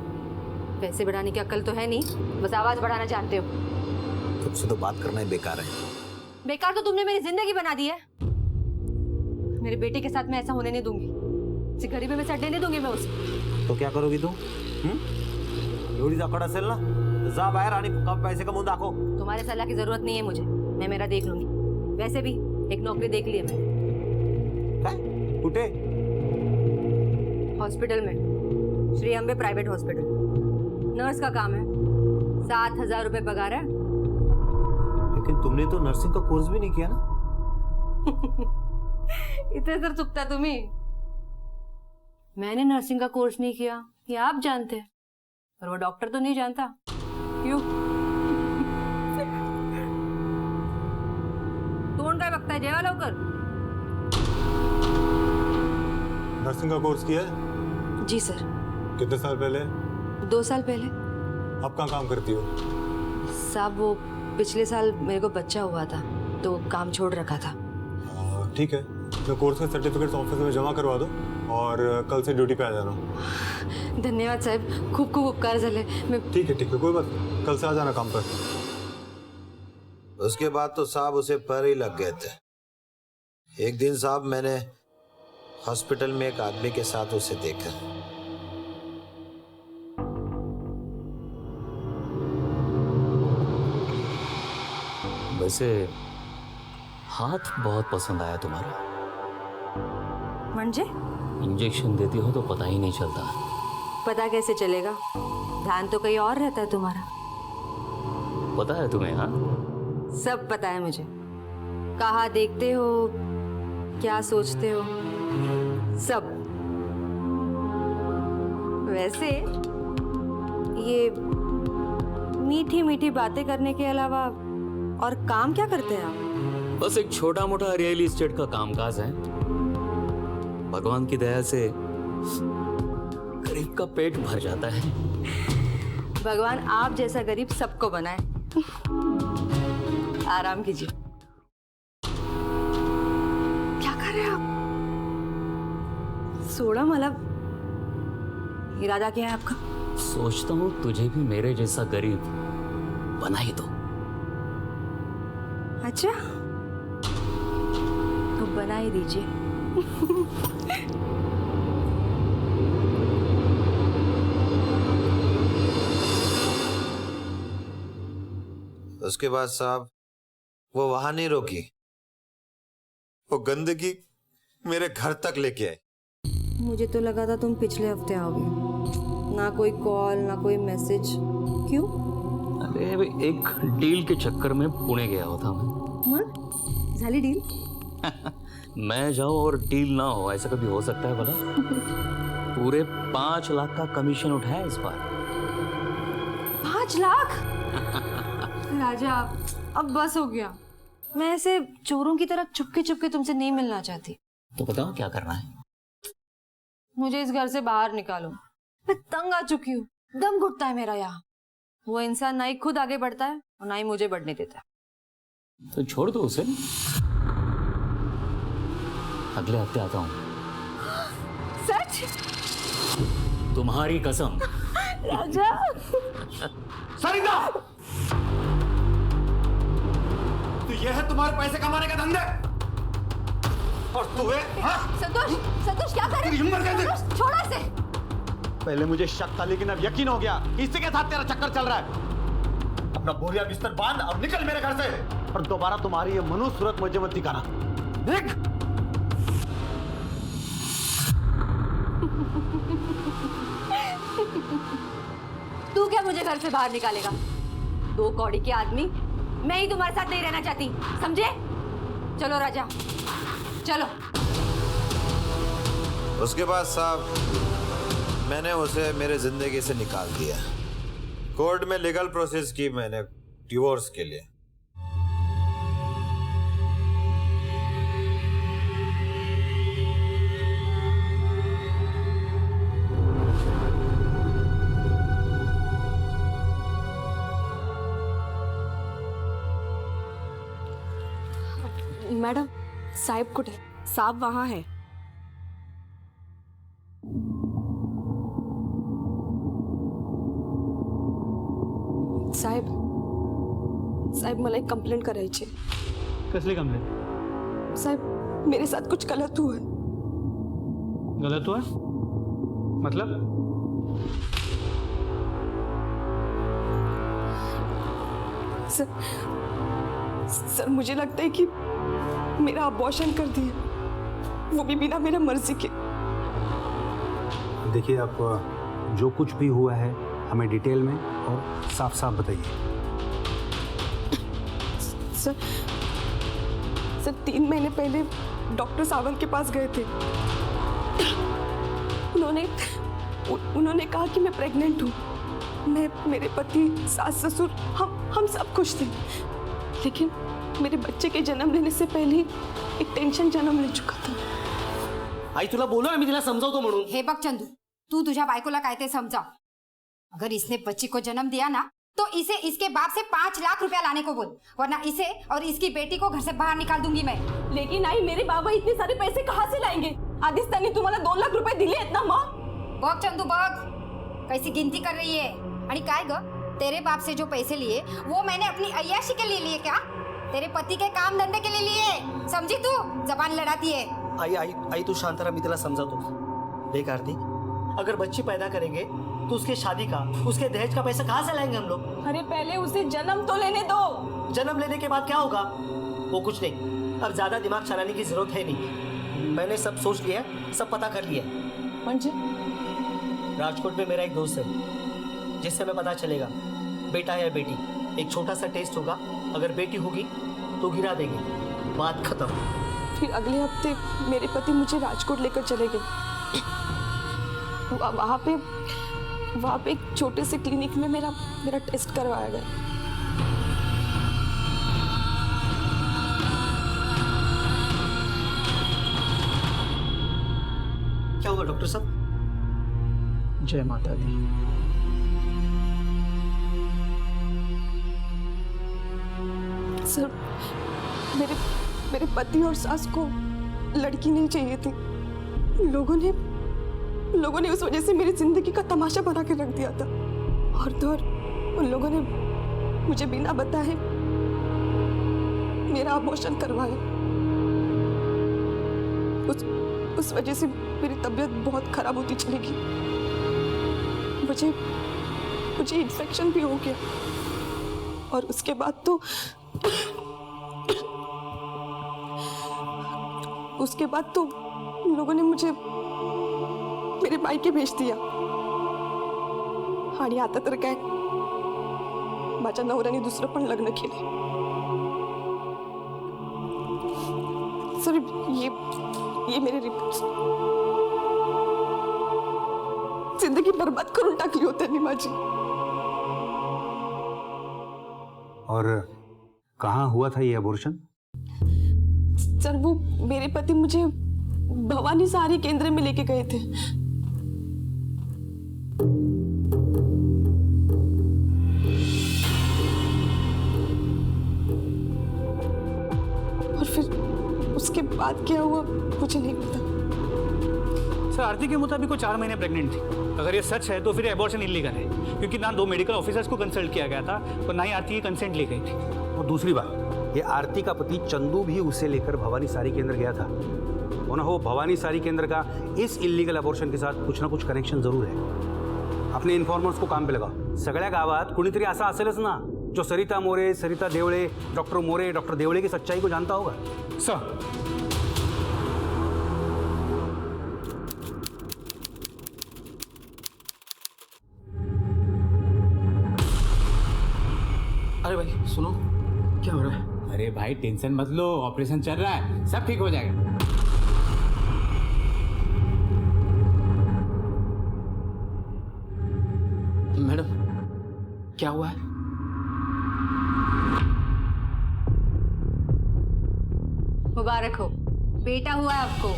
पैसे बढ़ाने की अक्ल तो है नहीं, बस आवाज बढ़ाना जानते हो. तुमसे तो बात करना ही बेकार है. बेकार तो तुमने मेरी जिंदगी बना दी है. मेरे बेटे के साथ मैं ऐसा होने नहीं दूंगी. इसी गरीबी में से हटने नहीं दूंगी मैं उसे. तो क्या करोगी तू? एवढी जाकड असेल ना, जा बाहेर आणि कम पैसे कमवून दाखव. तुम्हारे सलाह की जरूरत नहीं है मुझे, मैं मेरा देख लूंगी. वैसे भी एक नौकरी देख ली है मैंने. काय? कुठे? हॉस्पिटल में, Shri Ambe private hospital. Nurse का काम है. 7,000 रुपए पगार है. लेकिन तुमने तो नर्सिंग का कोर्स भी नहीं किया ना. इतने सर चुपता तुम्ही. मैंने नर्सिंग का कोर्स नहीं किया, ये आप जानते हैं, और वो डॉक्टर तो नहीं जानता. क्यों? तोंड काय बघताय? जेवा लवकर. नर्सिंग का कोर्स किया है? जी सर. कितने साल पहले? 2 साल पहले. आप कहाँ काम करती हो? साहब वो पिछले साल मेरे को बच्चा हुआ था तो काम छोड़ रखा था. ठीक है, मैं कोर्स का सर्टिफिकेट ऑफिस में जमा करवा दो और कल से ड्यूटी पे आ जाना. धन्यवाद साहेब, खूप खूप उपकार झाले. मैं ठीक है, कोई बात नहीं, कल से आ जाना काम पर. उसके बाद तो साहब उसे पर ही लग गए थे. एक दिन साहब मैंने हॉस्पिटल में एक आदमी के साथ उसे देखा. वैसे हाथ बहुत पसंद आया तुम्हारा. म्हणजे? इंजेक्शन देती हो तो पता ही नहीं चलता. पता कैसे चलेगा? ध्यान तो कहीं और रहता है तुम्हारा. पता है तुम्हें? हाँ, सब पता है मुझे. कहाँ देखते हो, क्या सोचते हो, सब. वैसे ये मीठी मीठी बातें करने के अलावा और काम क्या करते हैं आप? बस एक छोटा मोटा रियल एस्टेट का कामकाज है. भगवान की दया से गरीब का पेट भर जाता है. भगवान आप जैसा गरीब सबको बनाए. आराम कीजिए. क्या कर रहे हैं आप? सोडा मला. इरादा क्या है आपका? सोचता हूँ तुझे भी मेरे जैसा गरीब बना ही दो. अच्छा, तो बना ही दीजिए. उसके बाद साहब वो वहां नहीं रोकी, वो गंदगी मेरे घर तक लेके आई. मुझे तो लगा था तुम पिछले हफ्ते आओगे. ना कोई कॉल, ना कोई मैसेज. क्यों? अरे एक डील के चक्कर में पुणे गया होता मैं. झाली डील? मैं जाऊं और डील ना हो, ऐसा कभी हो सकता है भला? पूरे 5 लाख का कमीशन उठाया इस बार. 5 लाख? राजा अब बस हो गया. मैं ऐसे चोरों की तरह चुपके चुपके तुमसे नहीं मिलना चाहती. तो बताओ क्या करना है? मुझे इस घर से बाहर निकालो. मैं तंग आ चुकी हूँ. दम घुटता है मेरा यहाँ. वो इंसान ना ही खुद आगे बढ़ता है और ना ही मुझे बढ़ने देता है. तो छोड़ दो उसे. अगले हफ्ते आता हूँ. सच? तुम्हारी कसम. राजा. सरिता, तो यह है तुम्हारे पैसे कमाने का धंधा और तुम्हें? हाँ? संतोष क्या कर रहे हो? छोड़ो इसे. पहले मुझे शक था लेकिन अब यकीन हो गया. किसी के साथ तेरा चक्कर चल रहा है. अपना बोरिया बिस्तर बांध और निकल मेरे घर से. और दोबारा तुम्हारी ये मनुष्य सूरत मुझे मत दिखाना. देख. तू क्या मुझे घर से बाहर निकालेगा? 2 कौड़ी के आदमी. मैं ही तुम्हारे साथ नहीं रहना चाहती, समझे? चलो राजा, चलो. उसके बाद साहब मैंने उसे मेरे जिंदगी से निकाल दिया. कोर्ट में लीगल प्रोसेस की मैंने डिवोर्स के लिए. मैडम, साहब कुठे? साहब वहां है. साहेब, साहेब मला एक कंप्लेंट करायची. कसली कंप्लेंट? साहेब मेरे साथ कुछ गलत हुआ है. गलत हुआ? मतलब? सर मुझे लगता है कि मेरा अबॉर्शन कर दिया, वो भी बिना मेरा मर्जी के. देखिए, आप जो कुछ भी हुआ है हमें डिटेल में और साफ साफ बताइए. सर 3 महीने पहले डॉक्टर सावंत के पास गए थे. उन्होंने कहा कि मैं प्रेग्नेंट हूँ. मैं, मेरे पति, सास ससुर, हम सब खुश थे, लेकिन मेरे बच्चे के जन्म लेने से पहले एक टेंशन जन्म ले चुका था. आई तुला बोलो ना मी तिला समजावतो म्हणून. हे बघ चंदू, तू तुझ्या बायकोला काय ते समजाव. अगर इसने बच्ची को जन्म दिया ना तो इसे इसके बाप से 5 लाख रुपया लाने को बोल, वरना इसे और इसकी बेटी को घर से बाहर निकाल दूंगी मैं. लेकिन आई, मेरे बाबा इतने सारे पैसे कहाँ से लाएंगे? आधीच त्यांनी तुम्हाला 2 लाख रुपए दिले आहेत ना. मग बघ चंदू बघ, कैसी गिनती कर रही है. आणि काय ग, तेरे बाप से जो पैसे लिए वो मैंने अपनी अय्याशी के लिए लिए क्या? तेरे पति के काम धंधे के लिए लिए. समझी तू? जबान लड़ाती है. आई आई आई तू शांत रहा, मैं तेरा समझाता हूँ. देख आरती, अगर बच्ची पैदा करेंगे तो उसके शादी का, उसके दहेज का पैसा कहाँ से लाएंगे हम लोग? अरे पहले उसे जन्म तो लेने दो. जन्म लेने के बाद क्या होगा? वो कुछ नहीं. अब ज्यादा दिमाग चलाने की जरूरत है नहीं. मैंने सब सोच लिया, सब पता कर लिया. म्हणजे राजकोट में मेरा एक दोस्त है जिससे मैं पता चलेगा बेटा है या बेटी. एक छोटा सा टेस्ट होगा, अगर बेटी होगी तो गिरा देंगे, बात खत्म. फिर अगले हफ्ते मेरे पति मुझे राजकोट लेकर चले गए. वहाँ पे एक छोटे से क्लिनिक में मेरा टेस्ट करवाया गया. क्या हुआ डॉक्टर साहब? जय माता दी. सर, मेरे पति और सास को लड़की नहीं चाहिए थी. लोगों ने उस वजह से मेरी जिंदगी का तमाशा बना के रख दिया था. और तो और उन लोगों ने मुझे बिना बताए मेरा अबॉर्शन करवाया. उस वजह से मेरी तबीयत बहुत खराब होती चली गई. मुझे इन्फेक्शन भी हो गया. और उसके बाद तो लोगों ने मुझे मेरे मायके भेज दिया. आणि आता तर काय, माझ्या नवऱ्याने दुसरं पण लग्न केले. सर, ये मेरे रिपोर्ट्स जिंदगी बर्बाद करून टाकली होती त्यांनी माझी. और कहाँ हुआ था ये अबॉर्शन? सर, वो मेरे पति मुझे भवानी सहारी केंद्र में लेके गए थे. और फिर उसके बाद क्या हुआ मुझे नहीं पता. सर, आरती के मुताबिक वो 4 महीने प्रेग्नेंट थी. अगर ये सच है तो फिर एबॉर्शन इलीगल है, क्योंकि ना 2 मेडिकल ऑफिसर्स को कंसल्ट किया गया था और ना ही आरती की कंसेंट ली गई थी. और दूसरी बात, ये आरती का पति चंदू भी उसे लेकर भवानी सारी केंद्र गया था. और ना हो भवानी सारी केंद्र का इस इलीगल अबॉर्शन के साथ कुछ ना कुछ कनेक्शन जरूर है. अपने इन्फॉर्मर्स को काम पे लगाओ. सगळ्या गावात कुणीतरी असा असेलच ना जो सरिता मोरे, सरिता देवळे, डॉक्टर मोरे, डॉक्टर देवळे की सच्चाई को जानता होगा. सर, अरे भाई सुनो, क्या हो रहा है? अरे भाई टेंशन मत लो, ऑपरेशन चल रहा है, सब ठीक हो जाएगा. मैडम, क्या हुआ है? मुबारक हो, बेटा हुआ है आपको.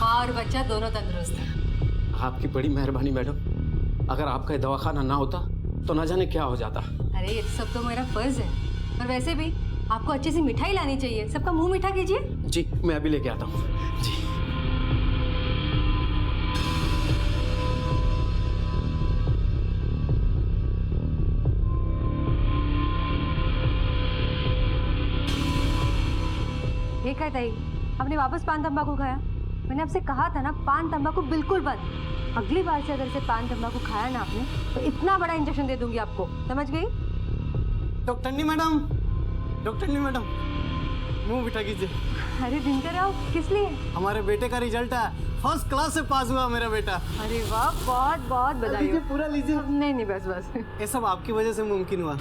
माँ और बच्चा दोनों तंदुरुस्त है. आपकी बड़ी मेहरबानी मैडम. अगर आपका दवाखाना ना होता तो ना जाने क्या हो जाता. अरे ये सब तो मेरा फर्ज है, और वैसे भी आपको अच्छी सी मिठाई लानी चाहिए. सबका मुंह मीठा कीजिए. जी, मैं अभी लेके आता हूँ. जी. ये क्या ताई, आपने वापस पान तंबाकू खाया? मैंने आपसे कहा था ना, पान तंबाकू बिल्कुल बंद. अगली बार से अगर से पान तंबाकू खाया ना आपने तो इतना बड़ा इंजेक्शन दे दूंगी आपको. समझ गई? डॉक्टरनी मैडम, मुंह मीठा कीजिए. अरे दिनकर आओ, किस लिए? हमारे बेटे का रिजल्ट है, फर्स्ट क्लास से पास हुआ मेरा बेटा. अरे वाह, बहुत बहुत बधाई हो. पूरा लीजिए. नहीं बस. ये सब आपकी वजह से मुमकिन हुआ.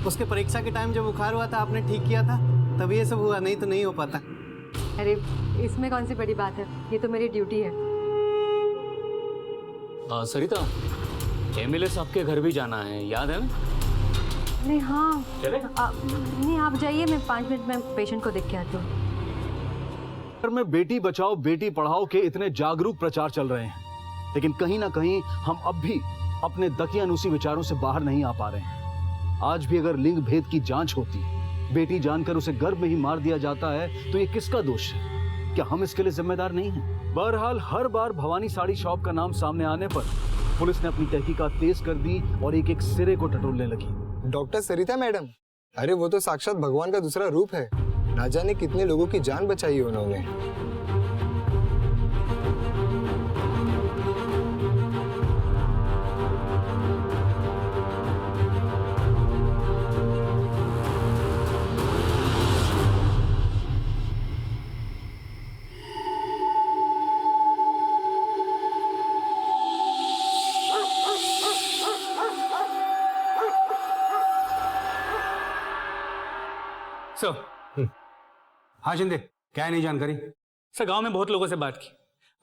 उसके परीक्षा के टाइम जब बुखार हुआ था, आपने ठीक किया था, तभी ये सब हुआ, नहीं तो नहीं हो पाता. अरे इसमें कौन सी बड़ी बात है, ये तो मेरी ड्यूटी है. सरिता, एमएलए साहब के घर भी जाना है, याद है ना? नहीं हाँ चलेगा? नहीं आप जाइए, मैं 5 मिनट में पेशेंट को देख के आती हूँ। में बेटी बचाओ बेटी पढ़ाओ के इतने जागरूक प्रचार चल रहे हैं, लेकिन कहीं ना कहीं हम अब भी अपने दकियानूसी विचारों से बाहर नहीं आ पा रहे हैं। आज भी अगर लिंग भेद की जांच होती, बेटी जानकर उसे गर्भ में ही मार दिया जाता है, तो ये किसका दोष है? क्या हम इसके लिए जिम्मेदार नहीं हैं? बहरहाल हर बार भवानी साड़ी शॉप का नाम सामने आने पर पुलिस ने अपनी तहकीकात तेज कर दी और एक एक सिरे को टटोलने लगी। डॉक्टर सरिता मैडम, अरे वो तो साक्षात भगवान का दूसरा रूप है। ना जाने कितने लोगों की जान बचाई है उन्होंने। सर हाँ शिंदे, क्या है नई जानकारी? सर गांव में बहुत लोगों से बात की,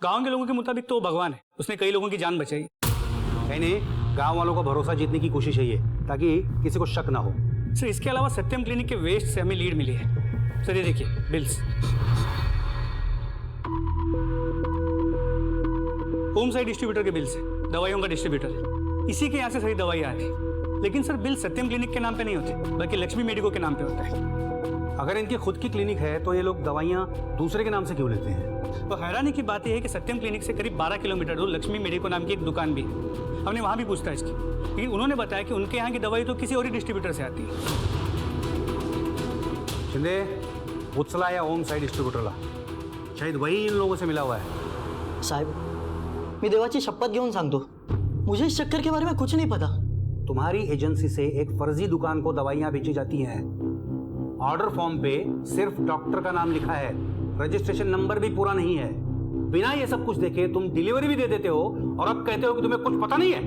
गांव के लोगों के मुताबिक तो वो भगवान है, उसने कई लोगों की जान बचाई। कहीं नहीं, गांव वालों का भरोसा जीतने की कोशिश है ये, ताकि किसी को शक ना हो। सर इसके अलावा सत्यम क्लिनिक के वेस्ट से हमें लीड मिली है। सर ये देखिए बिल्स, होम साइड डिस्ट्रीब्यूटर के बिल्स है, दवाइयों का डिस्ट्रीब्यूटर, इसी के यहाँ से सारी दवाइयाँ आती है। लेकिन सर बिल सत्यम क्लिनिक के नाम पे नहीं होते, बल्कि लक्ष्मी मेडिको के नाम पे होता है। अगर इनकी खुद की क्लिनिक है तो ये लोग दवाइयाँ दूसरे के नाम से क्यों लेते हैं? तो हैरानी की बात यह है कि सत्यम क्लिनिक से करीब 12 किलोमीटर दूर लक्ष्मी मेडिको नाम की एक दुकान भी है। हमने वहाँ भी पूछताछ की, लेकिन उन्होंने बताया कि उनके यहाँ की दवाई तो किसी और ही डिस्ट्रीब्यूटर से आती है। शिंदे, उछला या होम साइड डिस्ट्रीब्यूटरला, शायद वही इन लोगों से मिला हुआ है। साहेब, मी देवाची शपथ घेऊन सांगतो, मुझे इस चक्कर के बारे में कुछ नहीं पता। तुम्हारी एजेंसी से एक फर्जी दुकान को दवाइयाँ बेची जाती हैं। ऑर्डर फॉर्म पे सिर्फ डॉक्टर का नाम लिखा है, रजिस्ट्रेशन नंबर भी पूरा नहीं है। बिना ये सब कुछ देखे तुम डिलीवरी भी दे देते हो और अब कहते हो कि तुम्हें कुछ पता नहीं है।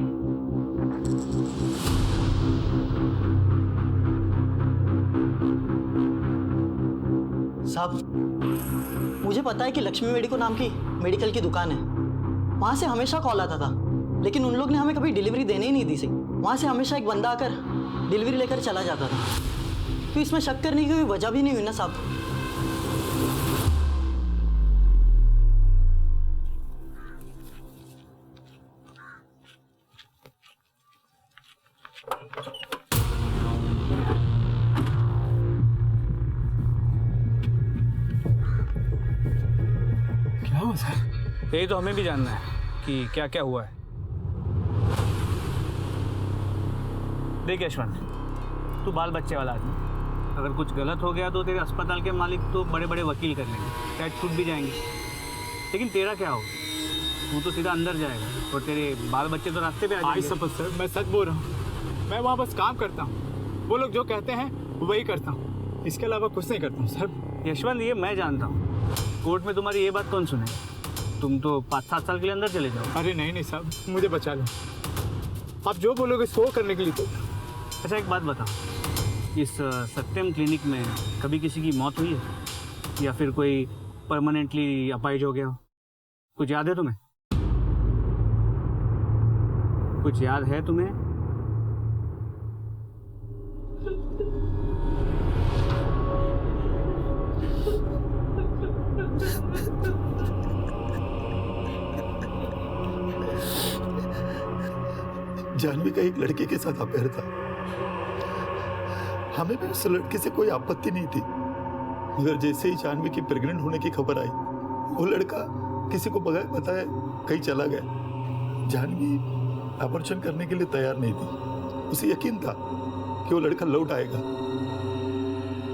साहब, मुझे पता है कि लक्ष्मी मेडिको नाम की मेडिकल की दुकान है, वहां से हमेशा कॉल आता था, लेकिन उन लोग ने हमें कभी डिलीवरी देने ही नहीं दी थी। वहां से हमेशा एक बंदा आकर डिलीवरी लेकर चला जाता था, तो इसमें शक करने की कोई वजह भी नहीं हुई ना साहब। क्या हुआ सर? यही तो हमें भी जानना है कि क्या क्या हुआ है। देख यशवंत, तू बाल बच्चे वाला आदमी, अगर कुछ गलत हो गया तो तेरे अस्पताल के मालिक तो बड़े बड़े वकील कर लेंगे, शायद छूट भी जाएंगे, लेकिन तेरा क्या होगा? तू तो सीधा अंदर जाएगा और तेरे बाल बच्चे तो रास्ते पे आ जाएंगे। सपोज सर, मैं सच बोल रहा हूँ, मैं वहाँ बस काम करता हूँ, वो लोग जो कहते हैं वही करता हूँ, इसके अलावा कुछ नहीं करता हूँ सर। यशवंत, ये मैं जानता हूँ, कोर्ट में तुम्हारी ये बात कौन सुने? तुम तो 5-7 साल के लिए अंदर चले जाओ। अरे नहीं साहब, मुझे बचा लो, आप जो बोलोगे सो करने के लिए। तो अच्छा एक बात बताओ, इस सत्यम क्लिनिक में कभी किसी की मौत हुई है या फिर कोई परमानेंटली अपाहिज हो गया हो? कुछ याद है तुम्हें? कुछ याद है तुम्हें? जानवी का एक लड़के के साथ अफेयर था, हमें भी उस लड़के से कोई आपत्ति नहीं थी, मगर जैसे ही जानवी की प्रेग्नेंट होने की खबर आई, वो लड़का किसी को बगैर बताए कहीं चला गया। जानवी ऑपरेशन करने के लिए तैयार नहीं थी, उसे यकीन था कि वो लड़का लौट आएगा,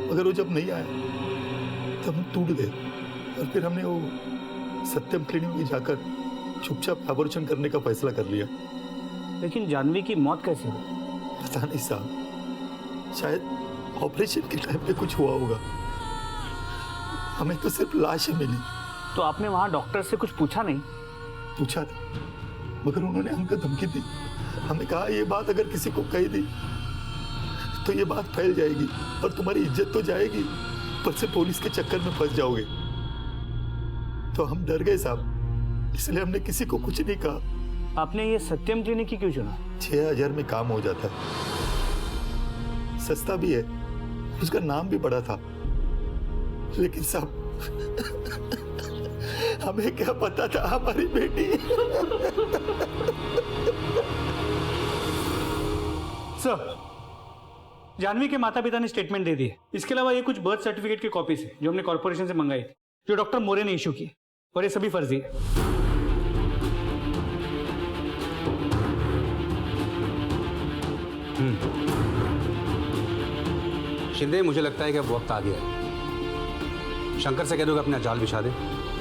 मगर वो जब नहीं आया तब हम टूट गए और फिर हमने वो सत्यम क्लिनिक में जाकर चुपचाप ऑपरेशन करने का फैसला कर लिया। लेकिन जानवी की मौत कैसे हुई? पता नहीं साहब, शायद ऑपरेशन के टाइम पे कुछ हुआ होगा, हमें तो सिर्फ लाश ही मिली। तो आपने वहाँ डॉक्टर से कुछ पूछा नहीं? पूछा था, मगर उन्होंने हमको धमकी दी। हमें कहा ये बात अगर किसी को कही दी तो ये बात फैल जाएगी और तुम्हारी इज्जत तो जाएगी, पर से पुलिस के चक्कर में फंस जाओगे। तो हम डर गए साहब, इसलिए हमने किसी को कुछ नहीं कहा। आपने ये सत्यम क्लिनिक ही क्यों चुना? 6,000 में काम हो जाता है, सस्ता भी है, उसका नाम भी बड़ा था। लेकिन साहब हमें क्या पता था हमारी बेटी। सर, जानवी के माता पिता ने स्टेटमेंट दे दी है। इसके अलावा ये कुछ बर्थ सर्टिफिकेट की कॉपीज है जो हमने कॉर्पोरेशन से मंगाई थी, जो डॉक्टर मोरे ने इशू की, और ये सभी फर्जी है। शिंदे, मुझे लगता है कि अब वक्त आ गया है। शंकर से कह दो कि अपना जाल बिछा दे।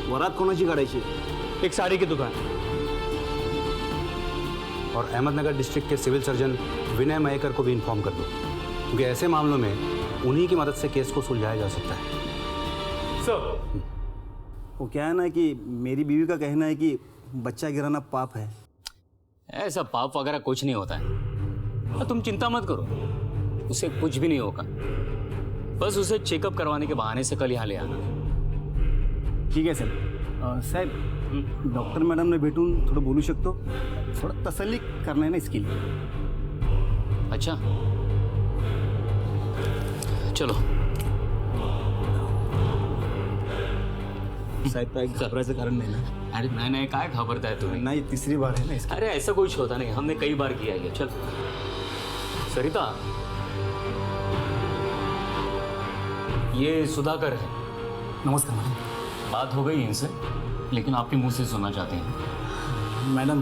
वरात कोणाची काढायची? एक साड़ी की दुकान। और अहमदनगर डिस्ट्रिक्ट के सिविल सर्जन विनय मयेकर को भी इन्फॉर्म कर दो, क्योंकि ऐसे मामलों में उन्हीं की मदद से केस को सुलझाया जा सकता है। सर, वो क्या है ना कि मेरी बीवी का कहना है कि बच्चा गिराना पाप है। ऐसा पाप वगैरह कुछ नहीं होता है, और तुम चिंता मत करो, उसे कुछ भी नहीं होगा। बस उसे चेकअप करवाने के बहाने से कल यहाँ ले आना। ठीक आहे सर. साहेब, डॉक्टर मॅडमने भेटून थोडं बोलू शकतो? थोडं तसल्ली करणार ना इसकी. अच्छा, चलो. साहेब, काय घबरायचं कारण नाही ना? अरे नहीं, काय घबरताय तुम्ही? नाही, तीसरी बार है ना इसकी. अरे ऐसा कुछ होता नहीं, हमने कई बार किया ये. चल सरिता, ये सुधाकर है. नमस्कार मैडम. बात हो गई इनसे, लेकिन आपके मुंह से सुनना चाहते हैं. मैडम,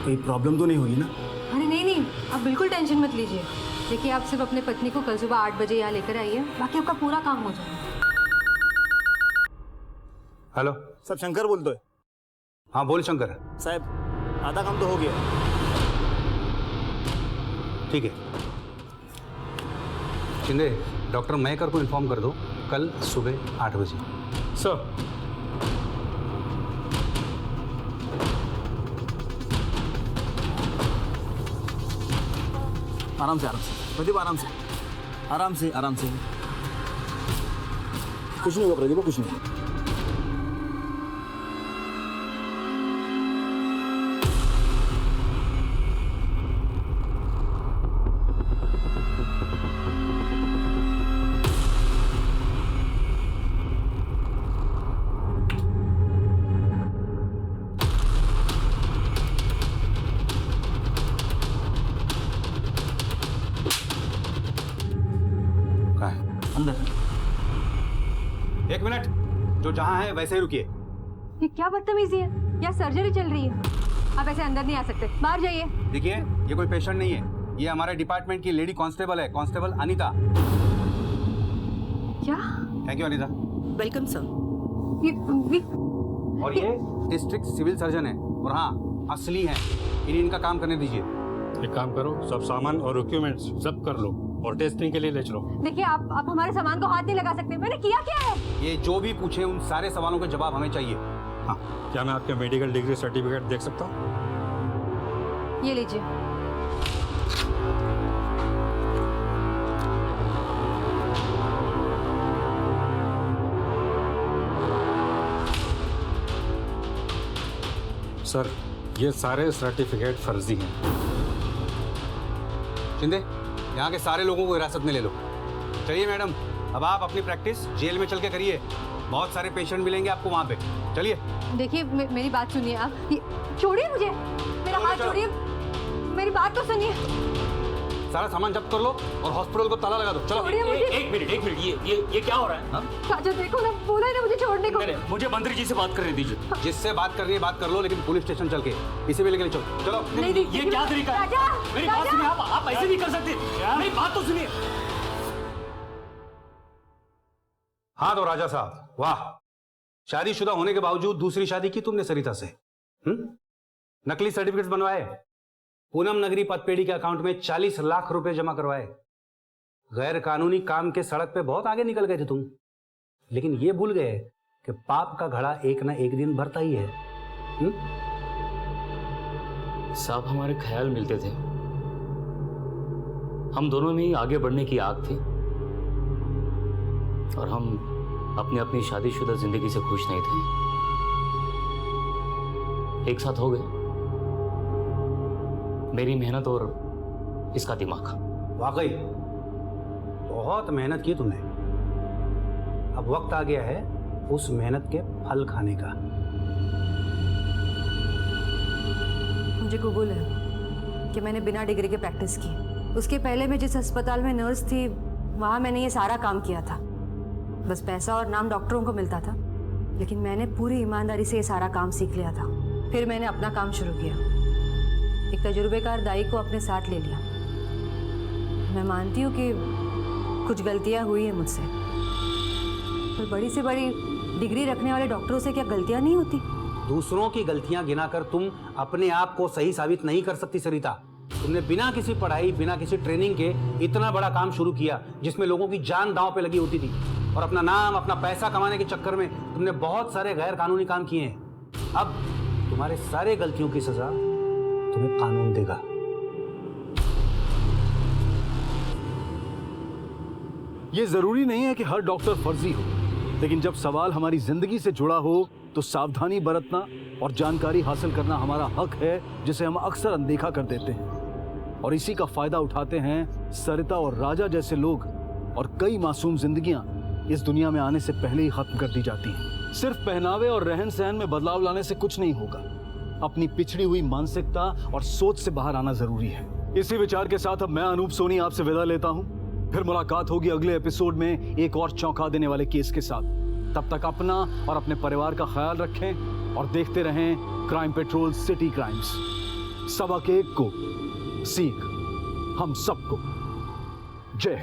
कोई प्रॉब्लम तो नहीं होगी ना? अरे नहीं, आप बिल्कुल टेंशन मत लीजिए. देखिए, आप सिर्फ अपने पत्नी को कल सुबह 8 बजे यहाँ लेकर आइए, बाकी आपका पूरा काम हो जाएगा. हेलो सब शंकर बोलतोय. हाँ बोल शंकर. साहेब, आधा काम तो हो गया. ठीक है. शिंदे, डॉक्टर मयेकर को इन्फॉर्म कर दो कल सुबह 8 बजे. सर. आराम से, प्रदीप, आराम से. कुछ नहीं होगा प्रदीप, कुछ नहीं. अंदर. एक मिनट, जो जहां है वैसे ही रुकिए. ये क्या बदतमीजी है? यहाँ सर्जरी चल रही है, आप ऐसे अंदर नहीं आ सकते. बाहर जाइए. देखिए, ये कोई पेशेंट नहीं है, ये हमारे डिपार्टमेंट की लेडी कांस्टेबल है, कांस्टेबल अनीता. क्या? Thank you Anita. Welcome sir. और ये डिस्ट्रिक्ट सिविल सर्जन है, और हाँ, असली है. इन्हें इनका काम करने दीजिए. एक काम करो, सब सामान और डॉक्यूमेंट्स सब कर लो और टेस्टिंग के लिए ले चलो. देखिए, आप हमारे सामान को हाथ नहीं लगा सकते. मैंने किया क्या है? ये जो भी पूछे उन सारे सवालों के जवाब हमें चाहिए. हाँ, क्या मैं आपके मेडिकल डिग्री सर्टिफिकेट देख सकता हूँ? ये लीजिए. सर, ये सारे सर्टिफिकेट फर्जी हैं. शिंदे, यहाँ के सारे लोगों को हिरासत में ले लो. चलिए मैडम, अब आप अपनी प्रैक्टिस जेल में चल के करिए. बहुत सारे पेशेंट मिलेंगे आपको वहाँ पे. चलिए. देखिए, मेरी बात सुनिए. आप छोड़िए मुझे, मेरा हाथ छोड़िए. मेरी बात तो सुनिए. सारा सामान जब्त कर लो और हॉस्पिटल को ताला लगा दो. चलो. एक मिनट, ये क्या हो रहा है? काजल, देखो ना, बोला है ना मुझे छोड़ने को. मुझे मंत्री जी से बात करने दीजिए. जिससे बात करनी है बात कर लो, लेकिन पुलिस स्टेशन चल के इसे भी लेके चलो. चलो. ये क्या तरीका है? मेरी बात सुनिए. आप ऐसे नहीं कर सकते. मेरी बात तो सुनिए. हाँ तो राजा साहब, वाह, शादीशुदा होने के बावजूद दूसरी शादी की तुमने सरिता से. नकली सर्टिफिकेट्स बनवाए, पूनम नगरी पतपेड़ी के अकाउंट में 40 लाख रुपए जमा करवाए. गैर कानूनी काम के सड़क पे बहुत आगे निकल गए थे तुम, लेकिन ये भूल गए कि पाप का घड़ा एक ना एक दिन भरता ही है. साहब, हमारे ख्याल मिलते थे. हम दोनों में ही आगे बढ़ने की आग थी, और हम अपनी शादीशुदा जिंदगी से खुश नहीं थे. एक साथ हो गए, मेरी मेहनत और इसका दिमाग। वाकई बहुत मेहनत की तुमने। अब वक्त आ गया है उस मेहनत के फल खाने का। मुझे कबूल है कि मैंने बिना डिग्री के प्रैक्टिस की। उसके पहले मैं जिस अस्पताल में नर्स थी वहाँ मैंने ये सारा काम किया था। बस पैसा और नाम डॉक्टरों को मिलता था, लेकिन मैंने पूरी ईमानदारी से ये सारा काम सीख लिया था। फिर मैंने अपना काम शुरू किया, एक तजुर्बेकार दाई को अपने साथ ले लिया। मैं मानती हूँ कि कुछ गलतियाँ हुई हैं मुझसे, पर बड़ी से बड़ी डिग्री रखने वाले डॉक्टरों से क्या गलतियाँ नहीं होती? दूसरों की गलतियां गिनाकर तुम अपने आप को सही साबित नहीं कर सकती सरिता। तुमने बिना किसी पढ़ाई, बिना किसी ट्रेनिंग के इतना बड़ा काम शुरू किया जिसमें लोगों की जान दांव पे लगी होती थी, और अपना नाम, अपना पैसा कमाने के चक्कर में तुमने बहुत सारे गैर कानूनी काम किए हैं। अब तुम्हारे सारे गलतियों की सजा तुम्हें कानून देगा। ये जरूरी नहीं है कि हर डॉक्टर फर्जी हो, लेकिन जब सवाल हमारी जिंदगी से जुड़ा हो तो सावधानी बरतना और जानकारी हासिल करना हमारा हक है, जिसे हम अक्सर अनदेखा कर देते हैं। और इसी का फायदा उठाते हैं सरिता और राजा जैसे लोग, और कई मासूम जिंदगियां इस दुनिया में आने से पहले ही खत्म कर दी जाती हैं। सिर्फ पहनावे और रहन सहन में बदलाव लाने से कुछ नहीं होगा, अपनी पिछड़ी हुई मानसिकता और सोच से बाहर आना जरूरी है। इसी विचार के साथ अब मैं अनूप सोनी आपसे विदा लेता हूं। फिर मुलाकात होगी अगले एपिसोड में एक और चौंका देने वाले केस के साथ। तब तक अपना और अपने परिवार का ख्याल रखें और देखते रहें क्राइम पेट्रोल सिटी क्राइम्स। सबक एक को सीख हम सबको। जय हिंद।